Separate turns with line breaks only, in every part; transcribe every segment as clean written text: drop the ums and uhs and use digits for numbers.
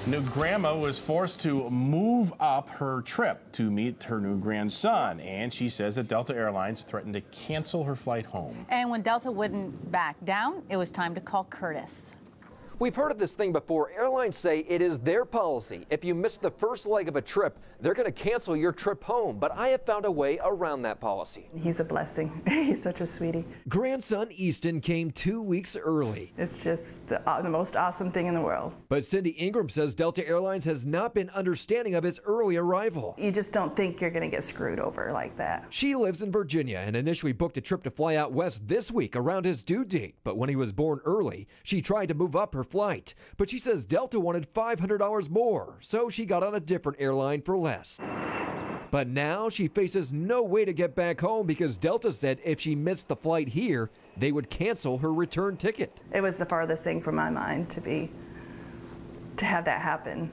New grandma was forced to move up her trip to meet her new grandson, and she says that Delta Airlines threatened to cancel her flight home.
And when Delta wouldn't back down, it was time to call Kurtis.
We've heard of this thing before. Airlines say it is their policy. If you miss the first leg of a trip, they're going to cancel your trip home. But I have found a way around that policy.
He's a blessing. He's such a sweetie.
Grandson Easton came 2 weeks early.
It's just the most awesome thing in the world.
But Cindy Ingram says Delta Airlines has not been understanding of his early arrival.
You just don't think you're going to get screwed over like that.
She lives in Virginia and initially booked a trip to fly out west this week around his due date. But when he was born early, she tried to move up her flight. But she says Delta wanted $500 more, so she got on a different airline for less. But now she faces no way to get back home because Delta said if she missed the flight here, they would cancel her return ticket.
It was the farthest thing from my mind to have that happen.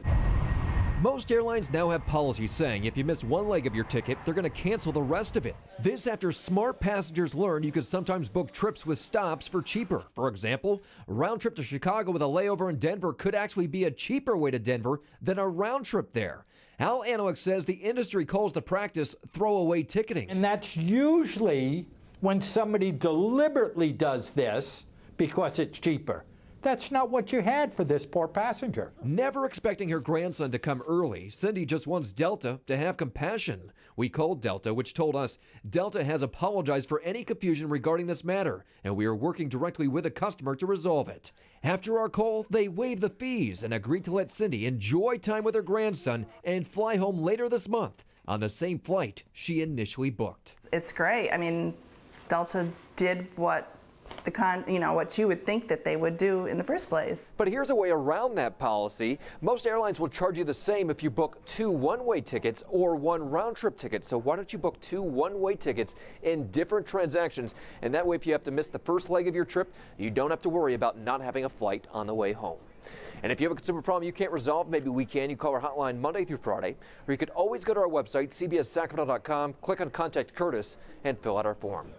Most airlines now have policies saying if you miss one leg of your ticket, they're going to cancel the rest of it. This after smart passengers learned you could sometimes book trips with stops for cheaper. For example, a round trip to Chicago with a layover in Denver could actually be a cheaper way to Denver than a round trip there. Al Anowick says the industry calls the practice throwaway ticketing.
And that's usually when somebody deliberately does this because it's cheaper. That's not what you had for this poor passenger.
Never expecting her grandson to come early, Cindy just wants Delta to have compassion. We called Delta, which told us Delta has apologized for any confusion regarding this matter, and we are working directly with the customer to resolve it. After our call, they waived the fees and agreed to let Cindy enjoy time with her grandson and fly home later this month on the same flight she initially booked.
It's great. I mean, Delta did what what you would think that they would do in the first place.
But here's a way around that policy. Most airlines will charge you the same if you book 2 one-way tickets or 1 round-trip ticket. So why don't you book 2 one-way tickets in different transactions? And that way, if you have to miss the first leg of your trip, you don't have to worry about not having a flight on the way home. And if you have a consumer problem you can't resolve, maybe we can. You call our hotline Monday through Friday, or you could always go to our website, cbssacramento.com, click on Contact Kurtis, and fill out our form.